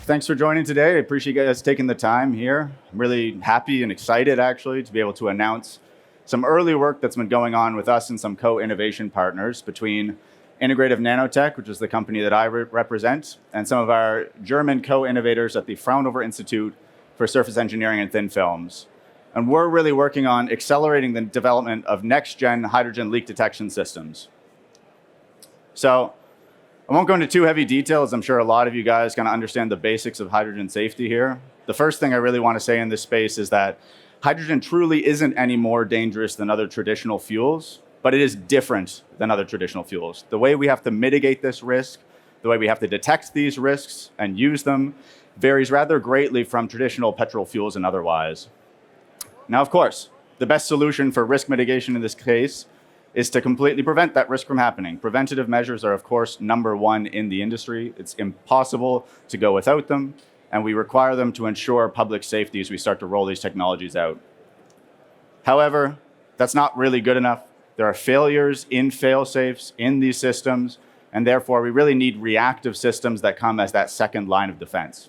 Thanks for joining today. I appreciate you guys taking the time here. I'm really happy and excited, actually, to be able to announce some early work that's been going on with us and some co-innovation partners between Integrative Nanotech, which is the company that I represent, and some of our German co-innovators at the Fraunhofer Institute for Surface Engineering and Thin Films. And we're really working on accelerating the development of next-gen hydrogen leak detection systems. So I won't go into too heavy details. I'm sure a lot of you guys kind of understand the basics of hydrogen safety here. The first thing I really want to say in this space is that hydrogen truly isn't any more dangerous than other traditional fuels, but it is different than other traditional fuels. The way we have to mitigate this risk, the way we have to detect these risks and use them varies rather greatly from traditional petrol fuels and otherwise. Now, of course, the best solution for risk mitigation in this case is to completely prevent that risk from happening. Preventative measures are, of course, number one in the industry. It's impossible to go without them, and we require them to ensure public safety as we start to roll these technologies out. However, that's not really good enough. There are failures in fail-safes in these systems, and therefore we really need reactive systems that come as that second line of defense.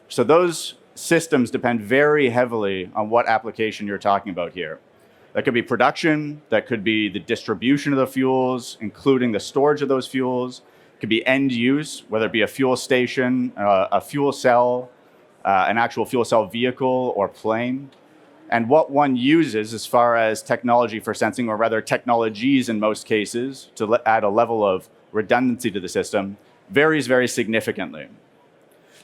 So those systems depend very heavily on what application you're talking about here. That could be production, that could be the distribution of the fuels, including the storage of those fuels. It could be end use, whether it be a fuel station, a fuel cell, an actual fuel cell vehicle or plane. And what one uses as far as technology for sensing, or rather technologies in most cases, to add a level of redundancy to the system, varies very significantly.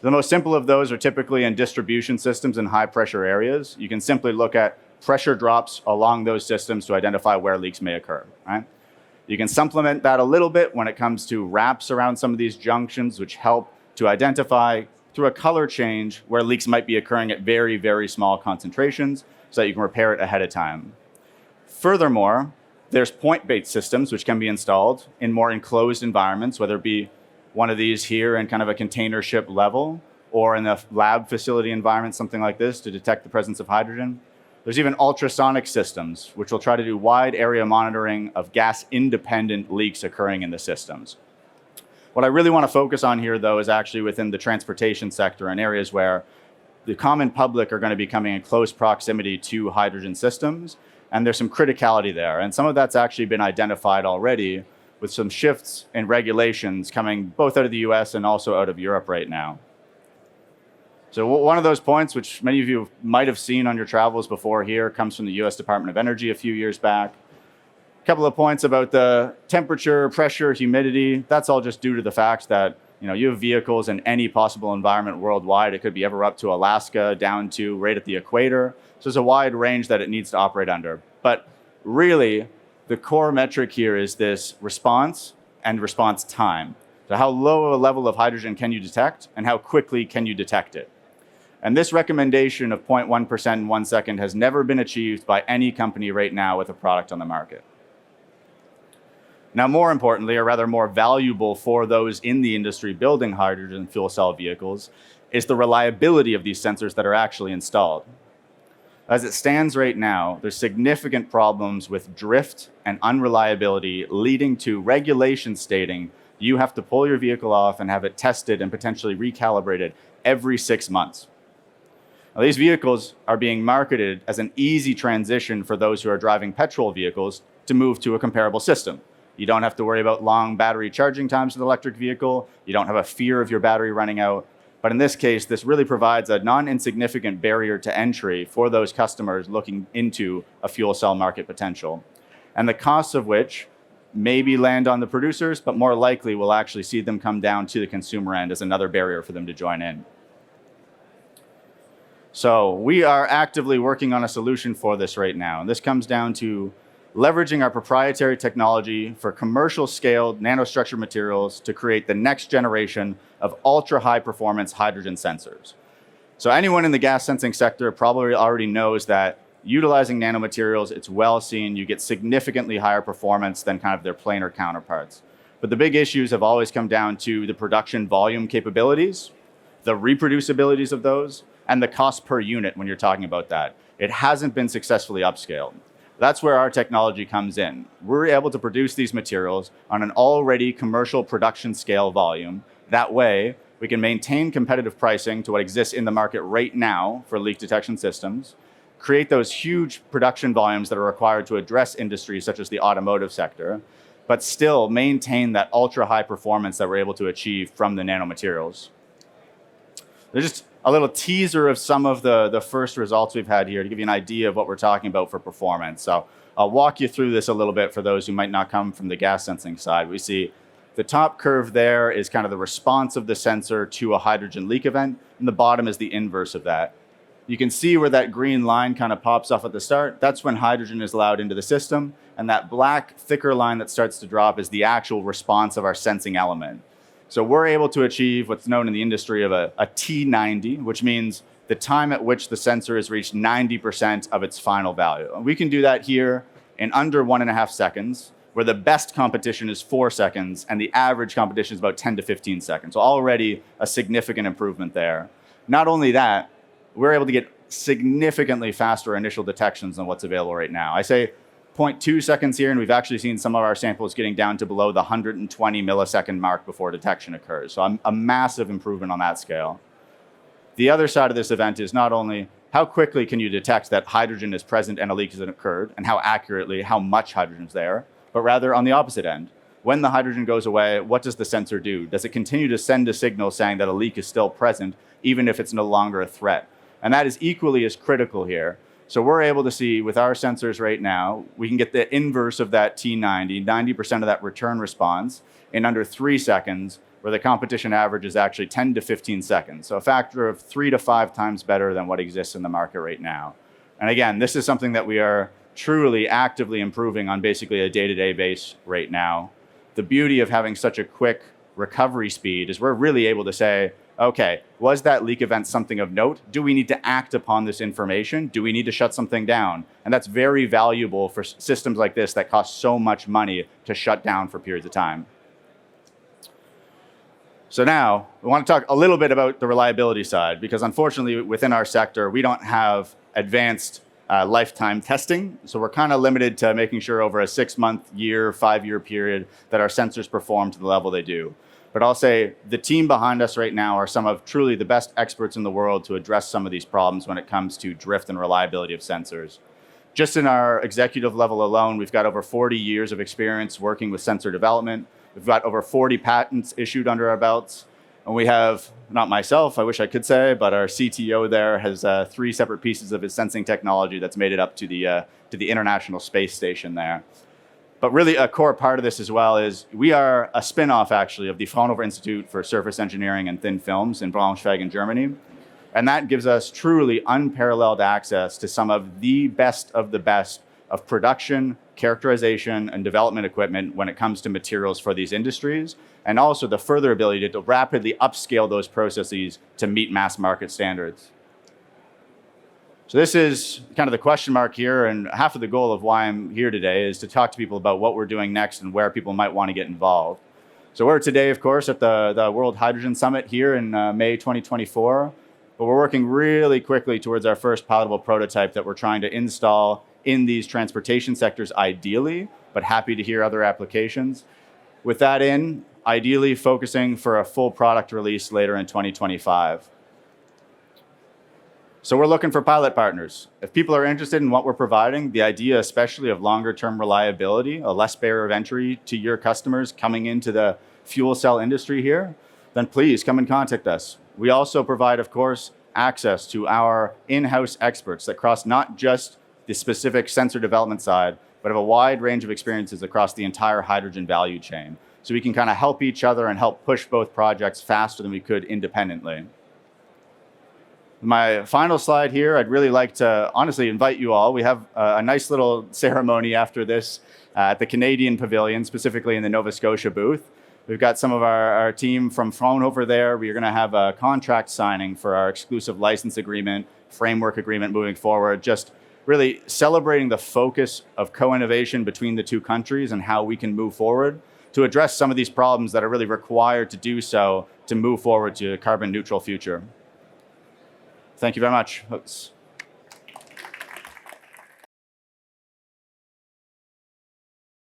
The most simple of those are typically in distribution systems in high pressure areas. You can simply look at pressure drops along those systems to identify where leaks may occur, right? You can supplement that a little bit when it comes to wraps around some of these junctions, which help to identify through a color change where leaks might be occurring at very, very small concentrations so that you can repair it ahead of time. Furthermore, there's point-based systems which can be installed in more enclosed environments, whether it be one of these here in kind of a container ship level or in a lab facility environment, something like this, to detect the presence of hydrogen. There's even ultrasonic systems, which will try to do wide area monitoring of gas-independent leaks occurring in the systems. What I really want to focus on here, though, is actually within the transportation sector and areas where the common public are going to be coming in close proximity to hydrogen systems, and there's some criticality there. And some of that's actually been identified already with some shifts in regulations coming both out of the US and also out of Europe right now. So one of those points, which many of you might have seen on your travels before here, comes from the US Department of Energy a few years back. A couple of points about the temperature, pressure, humidity. That's all just due to the fact that you have vehicles in any possible environment worldwide. It could be ever up to Alaska, down to right at the equator. So there's a wide range that it needs to operate under. But really, the core metric here is this response and response time. So how low a level of hydrogen can you detect, and how quickly can you detect it? And this recommendation of 0.1% in 1 second has never been achieved by any company right now with a product on the market. Now, more importantly, or rather more valuable for those in the industry building hydrogen fuel cell vehicles, is the reliability of these sensors that are actually installed. As it stands right now, there's significant problems with drift and unreliability, leading to regulations stating you have to pull your vehicle off and have it tested and potentially recalibrated every 6 months. Now, these vehicles are being marketed as an easy transition for those who are driving petrol vehicles to move to a comparable system. You don't have to worry about long battery charging times with an electric vehicle. You don't have a fear of your battery running out. But in this case, this really provides a non-insignificant barrier to entry for those customers looking into a fuel cell market potential. And the costs of which maybe land on the producers, but more likely will actually see them come down to the consumer end as another barrier for them to join in. So we are actively working on a solution for this right now. And this comes down to leveraging our proprietary technology for commercial scaled nanostructured materials to create the next generation of ultra high performance hydrogen sensors. So anyone in the gas sensing sector probably already knows that utilizing nanomaterials, it's well seen, you get significantly higher performance than kind of their planar counterparts. But the big issues have always come down to the production volume capabilities, the reproducibilities of those, and the cost per unit when you're talking about that. It hasn't been successfully upscaled. That's where our technology comes in. We're able to produce these materials on an already commercial production scale volume. That way, we can maintain competitive pricing to what exists in the market right now for leak detection systems, create those huge production volumes that are required to address industries such as the automotive sector, but still maintain that ultra high performance that we're able to achieve from the nanomaterials. There's just a little teaser of some of the first results we've had here to give you an idea of what we're talking about for performance. So I'll walk you through this a little bit for those who might not come from the gas sensing side. We see the top curve there is kind of the response of the sensor to a hydrogen leak event, and the bottom is the inverse of that. You can see where that green line kind of pops off at the start. That's when hydrogen is allowed into the system, and that black, thicker line that starts to drop is the actual response of our sensing element. So we're able to achieve what's known in the industry of a T90, which means the time at which the sensor has reached 90% of its final value. And we can do that here in under 1.5 seconds, where the best competition is 4 seconds, and the average competition is about 10 to 15 seconds. So already a significant improvement there. Not only that, we're able to get significantly faster initial detections than what's available right now. I say 0.2 seconds here, and we've actually seen some of our samples getting down to below the 120 millisecond mark before detection occurs. So a massive improvement on that scale. The other side of this event is not only how quickly can you detect that hydrogen is present and a leak has occurred, and how accurately, how much hydrogen is there, but rather on the opposite end. When the hydrogen goes away, what does the sensor do? Does it continue to send a signal saying that a leak is still present, even if it's no longer a threat? And that is equally as critical here. So we're able to see with our sensors right now, we can get the inverse of that T90, 90% of that return response in under 3 seconds, where the competition average is actually 10 to 15 seconds. So a factor of 3 to 5 times better than what exists in the market right now. And again, this is something that we are truly actively improving on basically a day-to-day base right now. The beauty of having such a quick recovery speed is we're really able to say, okay, was that leak event something of note? Do we need to act upon this information? Do we need to shut something down? And that's very valuable for systems like this that cost so much money to shut down for periods of time. So now we want to talk a little bit about the reliability side, because unfortunately within our sector, we don't have advanced lifetime testing. So we're kind of limited to making sure over a 6-month, year, 5-year period that our sensors perform to the level they do. But I'll say the team behind us right now are some of truly the best experts in the world to address some of these problems when it comes to drift and reliability of sensors. Just in our executive level alone, we've got over 40 years of experience working with sensor development. We've got over 40 patents issued under our belts. And we have, not myself, I wish I could say, but our CTO there has 3 separate pieces of his sensing technology that's made it up to the International Space Station there. But really a core part of this as well is we are a spin-off actually of the Fraunhofer Institute for Surface Engineering and Thin Films in Braunschweig in Germany. And that gives us truly unparalleled access to some of the best of production, characterization, and development equipment when it comes to materials for these industries, and also the further ability to rapidly upscale those processes to meet mass market standards. So this is kind of the question mark here, and half of the goal of why I'm here today is to talk to people about what we're doing next and where people might want to get involved. So we're today, of course, at the World Hydrogen Summit here in May 2024, but we're working really quickly towards our first palatable prototype that we're trying to install in these transportation sectors ideally, but happy to hear other applications. With that in, ideally focusing for a full product release later in 2025. So we're looking for pilot partners. If people are interested in what we're providing, the idea especially of longer term reliability, a less barrier of entry to your customers coming into the fuel cell industry here, then please come and contact us. We also provide, of course, access to our in-house experts that cross not just the specific sensor development side, but have a wide range of experiences across the entire hydrogen value chain. So we can kind of help each other and help push both projects faster than we could independently. My final slide here, I'd really like to honestly invite you all. We have a nice little ceremony after this at the Canadian Pavilion, specifically in the Nova Scotia booth. We've got some of our team from Fraunhofer there. We're going to have a contract signing for our exclusive license agreement, framework agreement moving forward, just really celebrating the focus of co-innovation between the two countries and how we can move forward to address some of these problems that are really required to do so to move forward to a carbon neutral future. Thank you very much. Oops.